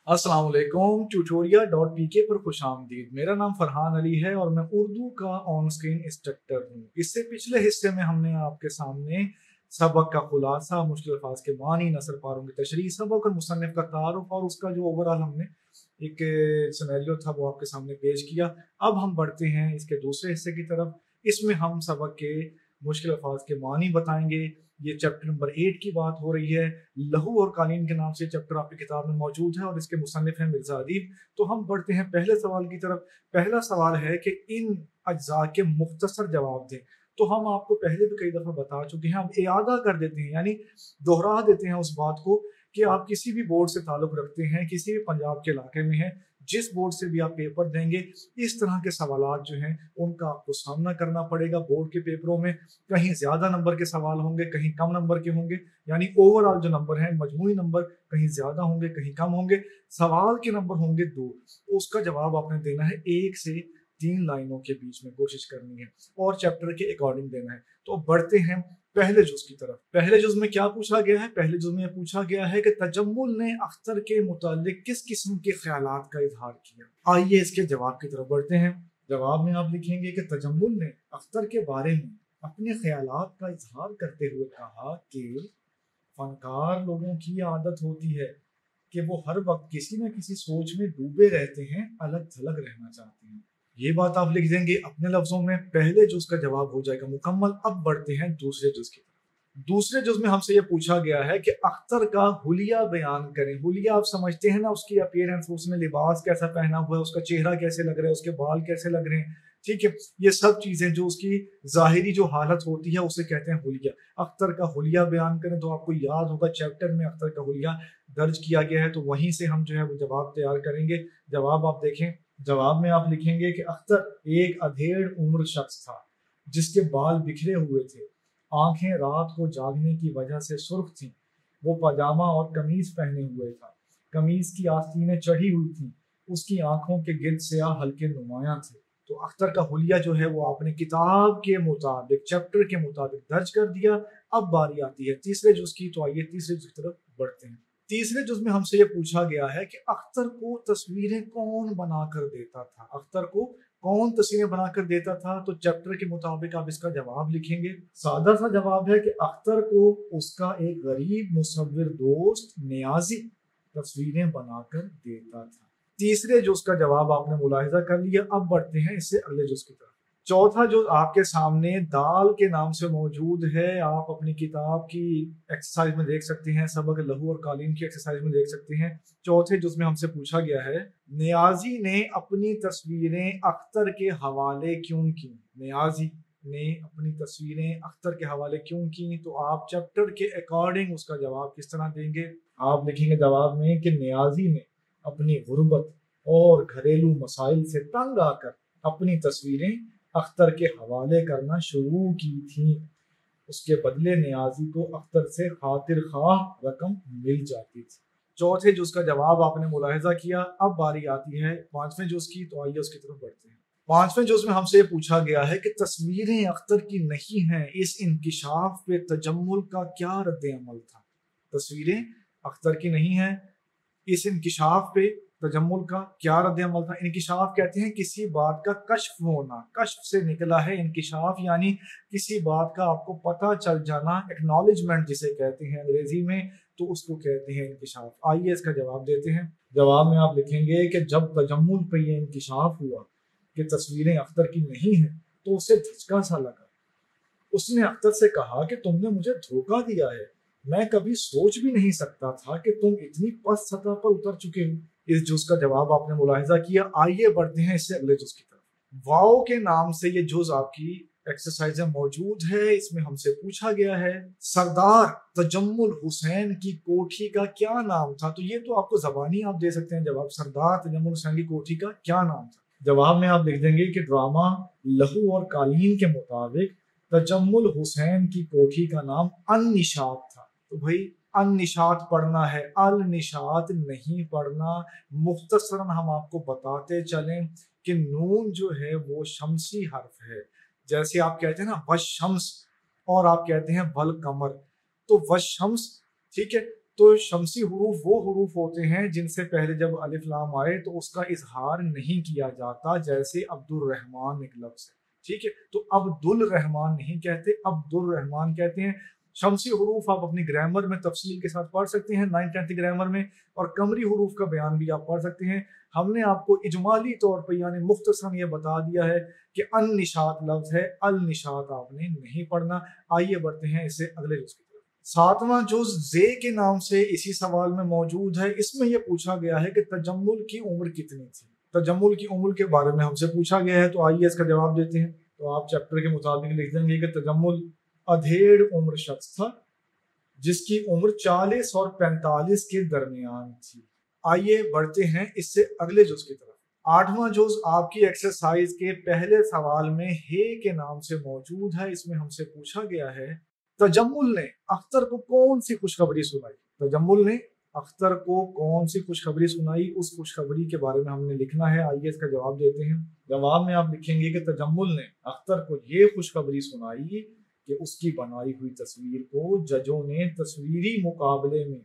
अस्सलाम वालेकुम। ट्यूटोरियल.pk पर खुश आमदीद। मेरा नाम फरहान अली है और मैं उर्दू का ऑन स्क्रीन इंस्ट्रक्टर हूँ। इससे पिछले हिस्से में हमने आपके सामने सबक का खुलासा, मुश्किल अल्फाज के मानी, नसर पारों की तशरीह, सबक और मुसन्निफ का तारुफ और उसका जो ओवरऑल हमने एक सिनेरियो था वो आपके सामने पेश किया। अब हम बढ़ते हैं इसके दूसरे हिस्से की तरफ। इसमें हम सबक के मुश्किल अल्फाज के मानी बताएंगे। ये चैप्टर नंबर 8 की बात हो रही है। लहू और कालीन के नाम से चैप्टर आपकी किताब में मौजूद है और इसके मुसन्निफ हैं मिर्जा अदीब। तो हम बढ़ते हैं पहले सवाल की तरफ। पहला सवाल है कि इन अज्जा के मुख्तसर जवाब दें। तो हम आपको पहले भी कई दफा बता चुके हैं, अब इयादा कर देते हैं, यानी दोहरा देते हैं उस बात को कि आप किसी भी बोर्ड से ताल्लुक रखते हैं, किसी भी पंजाब के इलाके में हैं, जिस बोर्ड से भी आप पेपर देंगे, इस तरह के सवालात जो हैं उनका आपको सामना करना पड़ेगा। बोर्ड के पेपरों में कहीं ज्यादा नंबर के सवाल होंगे, कहीं कम नंबर के होंगे, यानी ओवरऑल जो नंबर है, मजमूई नंबर कहीं ज्यादा होंगे, कहीं कम होंगे। सवाल के नंबर होंगे 2, उसका जवाब आपने देना है 1 से 3 लाइनों के बीच में कोशिश करनी है और चैप्टर के अकॉर्डिंग देना है। तो बढ़ते हैं पहले जुज की तरफ। पहले जुज में क्या पूछा गया है? पहले जुज में पूछा गया है कि तजम्मुल ने अख्तर के मुतालिक किस किस्म के ख्यालात का इजहार किया। आइए इसके जवाब की तरफ बढ़ते हैं। जवाब में आप लिखेंगे कि तजम्मुल ने अख्तर के बारे में अपने ख्यालात का इजहार करते हुए कहा कि फनकार लोगों की आदत होती है कि वो हर वक्त किसी न किसी सोच में डूबे रहते हैं, अलग थलग रहना चाहते हैं। ये बात आप लिख देंगे अपने लफ्जों में। पहले जुज का जवाब हो जाएगा मुकम्मल। अब बढ़ते हैं दूसरे जुज की तरफ। दूसरे जुज में हमसे ये पूछा गया है कि अख्तर का हुलिया बयान करें। हुलिया आप समझते हैं ना, उसकी अपीयरेंस, उसने लिबास कैसा पहना हुआ है, उसका चेहरा कैसे लग रहा है, उसके बाल कैसे लग रहे हैं, ठीक है। ये सब चीजें जो उसकी जाहिरी जो हालत होती है उसे कहते हैं हुलिया। अख्तर का हुलिया बयान करें तो आपको याद होगा चैप्टर में अख्तर का हुलिया दर्ज किया गया है, तो वहीं से हम जो है वो जवाब तैयार करेंगे। जवाब आप देखें। जवाब में आप लिखेंगे कि अख्तर एक अधेड़ उम्र शख्स था जिसके बाल बिखरे हुए थे, आंखें रात को जागने की वजह से सुर्ख थीं, वो पजामा और कमीज पहने हुए था, कमीज की आस्तीनें चढ़ी हुई थीं, उसकी आंखों के गिर्द स्याह हल्के नुमायां थे। तो अख्तर का हुलिया जो है वो आपने किताब के मुताबिक, चैप्टर के मुताबिक दर्ज कर दिया। अब बारी आती है तीसरे जुज की। तो आइए तीसरे जुज की तरफ बढ़ते हैं। तीसरे जुज में हमसे ये पूछा गया है कि अख्तर को तस्वीरें कौन बनाकर देता था। अख्तर को कौन तस्वीरें बनाकर देता था? तो चैप्टर के मुताबिक आप इसका जवाब लिखेंगे। सादा सा जवाब है कि अख्तर को उसका एक गरीब मुसव्विर दोस्त नियाजी तस्वीरें बनाकर देता था। तीसरे जुज का जवाब आपने मुलाहिजा कर लिया। अब बढ़ते हैं इससे अगले जुज की तरफ। चौथा जुज आपके सामने दाल के नाम से मौजूद है। आप अपनी किताब की एक्सरसाइज में देख सकते हैं, सबक लहू और कालीन की एक्सरसाइज में देख सकते हैं। चौथे जुज में हमसे पूछा गया है नियाजी ने अपनी तस्वीरें अख्तर के हवाले क्यों की। नियाजी ने अपनी तस्वीरें अख्तर के हवाले क्यों की? तो आप चैप्टर के अकॉर्डिंग उसका जवाब किस तरह देंगे? आप लिखेंगे जवाब में कि नियाजी ने अपनी गुर्बत और घरेलू मसाइल से तंग आकर अपनी तस्वीरें अख्तर के हवाले करना शुरू की थी। उसके बदले नियाजी को अख्तर से खातिर खाह रकम मिल जाती थी। चौथे जुज का जवाब आपने मुलाहिजा किया। अब बारी आती है पांचवें जुज की। तो आइए उसकी तरफ बढ़ते हैं। पांचवें जुज में हमसे पूछा गया है कि तस्वीरें अख्तर की नहीं हैं, इस इंकिशाफ पे तजम्मुल का क्या रद्द अमल था। तस्वीरें अख्तर की नहीं है, इस इंकिशाफ पे तजम्मुल का क्या रद्द अमल था। इंकिशाफ कहते हैं किसी बात का कश्फ होना, कश्फ से निकला है इंकिशाफ, यानी किसी बात का आपको पता चल जाना, एक्नॉलेजमेंट जिसे कहते हैं अंग्रेजी में, तो उसको कहते हैं इंकिशाफ। आइए इसका जवाब देते हैं। जवाब में आप लिखेंगे कि जब तजम्मुल पे ये इंकिशाफ हुआ कि तस्वीरें अख्तर की नहीं है तो उसे धचका सा लगा। उसने अख्तर से कहा कि तुमने मुझे धोखा दिया है, मैं कभी सोच भी नहीं सकता था कि तुम इतनी पस्त सतह पर उतर चुके हो। इस जुज का जवाब आपने मुलाहिजा किया। आइए बढ़ते हैं इससे अगले जुज की तरफ। वाओ के नाम से ये जुज आपकी एक्सरसाइज में मौजूद है। इसमें हमसे पूछा गया है सरदार तजम्मुल हुसैन की कोठी का क्या नाम था। तो ये तो आपको जबानी आप दे सकते हैं जवाब, सरदार तजम्मुल हुसैन की कोठी का क्या नाम था। जवाब में आप लिख देंगे कि ड्रामा लहू और कालीन के मुताबिक तजम्मुल हुसैन की कोठी का नाम अन-निशात था। तो भाई अन-निशात पढ़ना है, अल-निशात नहीं पढ़ना। मुख्तसरन हम आपको बताते चलें कि नून जो है वो शमसी हर्फ है। जैसे आप कहते हैं ना वशम्स, और आप कहते हैं वल कमर, तो वशम्स, ठीक है। तो शमसी हरूफ वो हरूफ होते हैं जिनसे पहले जब अलिफ लाम आए तो उसका इजहार नहीं किया जाता, जैसे अब्दुल रहमान एक लफ्ज है, ठीक है। तो अब्दुल रहमान नहीं कहते, अब्दुल रहमान कहते हैं। शमसी हरूफ आप अपनी ग्रामर में तफसील के साथ पढ़ सकते हैं 9th-10th ग्रामर में, और कमरी हरूफ का बयान भी आप पढ़ सकते हैं। हमने आपको इजमाली तौर पर यानी मुख्तसरन ये बता दिया है कि अन निशात लफ्ज है, अल निशात आपने नहीं पढ़ना। आइए बढ़ते हैं इससे अगले जुज़ की तरफ। 7वां जुज़ जे के नाम से इसी सवाल में मौजूद है। इसमें यह पूछा गया है कि तजम्मुल की उम्र कितनी थी। तजम्मुल की उम्र के बारे में हमसे पूछा गया है, तो आइए इसका जवाब देते हैं। तो आप चैप्टर के मुताबिक लिख देंगे कि तजम्मुल अधेड़ उम्र शख्स था जिसकी उम्र 40 और 45 के दरमियान थी। आइए बढ़ते हैं इससे अगले जुज़ की तरफ। 8वां जुज़ आपकी एक्सरसाइज के पहले सवाल में हे के नाम से मौजूद है। इसमें हमसे पूछा गया है तजम्मुल ने अख्तर को कौन सी खुशखबरी सुनाई। तजम्मुल ने अख्तर को कौन सी खुशखबरी सुनाई, उस खुशखबरी के बारे में हमने लिखना है। आइए इसका जवाब देते हैं। जवाब में आप लिखेंगे कि तजम्मुल ने अख्तर को ये खुशखबरी सुनाई कि उसकी बनाई हुई तस्वीर को जजों ने तस्वीरी मुकाबले में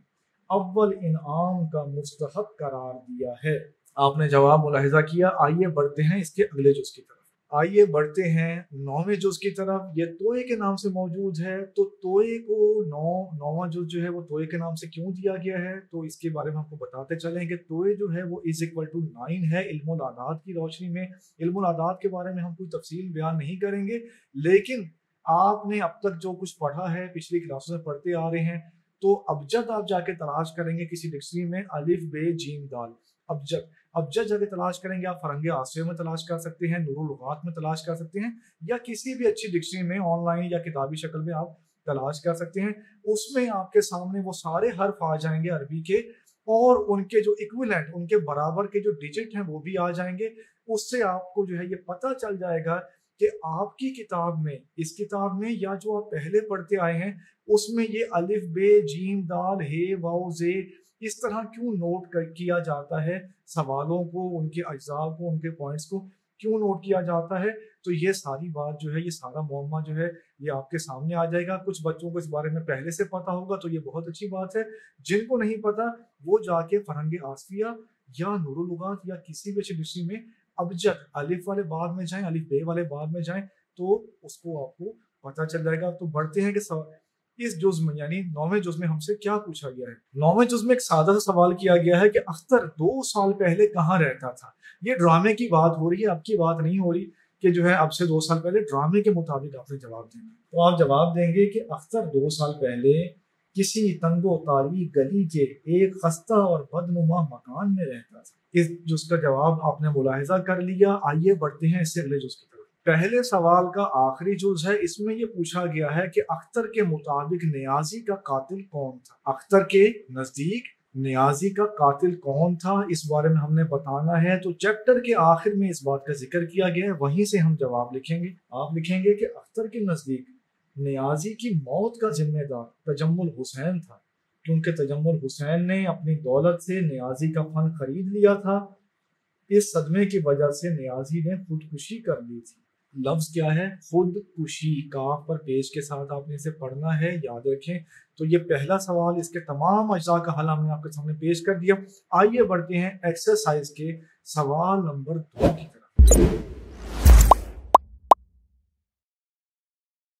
अव्वल इनाम का मुस्तहक करार दिया है। आपने जवाब मुलाहिजा किया। आइए बढ़ते हैं इसके अगले जुज़ की तरफ। आइए बढ़ते हैं 9वें जुज़ की तरफ। ये तोए के नाम से मौजूद है। तो तोए को 9वां जुज़ जो है वो तोए के नाम से क्यों दिया गया है, तो इसके बारे में आपको बताते चलें कि तोए जो है वो =9 है इल्मुल आदाद की रोशनी में। इल्मुल आदाद के बारे में हम कोई तफसील बयान नहीं करेंगे, लेकिन आपने अब तक जो कुछ पढ़ा है पिछली क्लासों में पढ़ते आ रहे हैं, तो अबजद आप जाके तलाश करेंगे किसी डिक्शनरी में अलिफ बे जीम दाल, अबजद जाके तलाश करेंगे। आप फरंगे आसिया में तलाश कर सकते हैं, नूरुल लुगात में तलाश कर सकते हैं, या किसी भी अच्छी डिक्शनरी में ऑनलाइन या किताबी शक्ल में आप तलाश कर सकते हैं। उसमें आपके सामने वो सारे हर्फ आ जाएंगे अरबी के, और उनके जो इक्विवेलेंट, उनके बराबर के जो डिजिट हैं वो भी आ जाएंगे। उससे आपको जो है ये पता चल जाएगा कि आपकी किताब में, इस किताब में या जो आप पहले पढ़ते आए हैं उसमें ये अलिफ बे जीम दाल हे वाओ जे इस तरह क्यों नोट किया जाता है। सवालों को, उनके अज्जा को, उनके पॉइंट्स को क्यों नोट किया जाता है। तो ये सारी बात जो है, ये सारा मुअम्मा जो है ये आपके सामने आ जाएगा। कुछ बच्चों को इस बारे में पहले से पता होगा तो ये बहुत अच्छी बात है। जिनको नहीं पता वो जाके फरंगे आसफिया या नूरुल लुगात या किसी भी अच्छी डिक्शनरी में अबजद अलिफ वाले बाब में जाएं, अलिफ बे वाले बाब में जाएं, तो उसको आपको पता चल जाएगा। तो बढ़ते हैं कि इस जुज़ में यानी 9वें जुज़ में हमसे क्या पूछा गया है। 9वें जुज़ में एक सादा सा सवाल किया गया है कि अख्तर 2 साल पहले कहाँ रहता था। ये ड्रामे की बात हो रही है, अब की बात नहीं हो रही कि जो है अब से 2 साल पहले। ड्रामे के मुताबिक आपने जवाब देना। तो आप जवाब देंगे कि अख्तर 2 साल पहले किसी तंगो तारी गली के एक खस्ता और बदनुमा मकान में रहता था। इस जुज़ का जवाब आपने मुलाहिजा कर लिया। आइए बढ़ते हैं इससे अगले जुज़ की तरफ। पहले सवाल का आखिरी जुज़ है। इसमें यह पूछा गया है कि अख्तर के मुताबिक नियाजी का कातिल कौन था। अख्तर के नजदीक नियाजी का कातिल कौन था, इस बारे में हमने बताना है। तो चैप्टर के आखिर में इस बात का जिक्र किया गया है, वहीं से हम जवाब लिखेंगे। आप लिखेंगे कि अख्तर के नजदीक नियाजी की मौत का जिम्मेदार तजम्मुल हुसैन था, क्योंकि तजम्मुल हुसैन ने अपनी दौलत से नियाजी का फन खरीद लिया था। इस सदमे की वजह से नियाजी ने खुदकुशी कर ली थी। लफ्ज क्या है? खुदकुशी। काफ पर पेश के साथ आपने इसे पढ़ना है, याद रखें। तो ये पहला सवाल, इसके तमाम अज्जा का हल हमने आपके सामने पेश कर दिया। आइए बढ़ते हैं एक्सरसाइज के सवाल नंबर 2 की तरफ।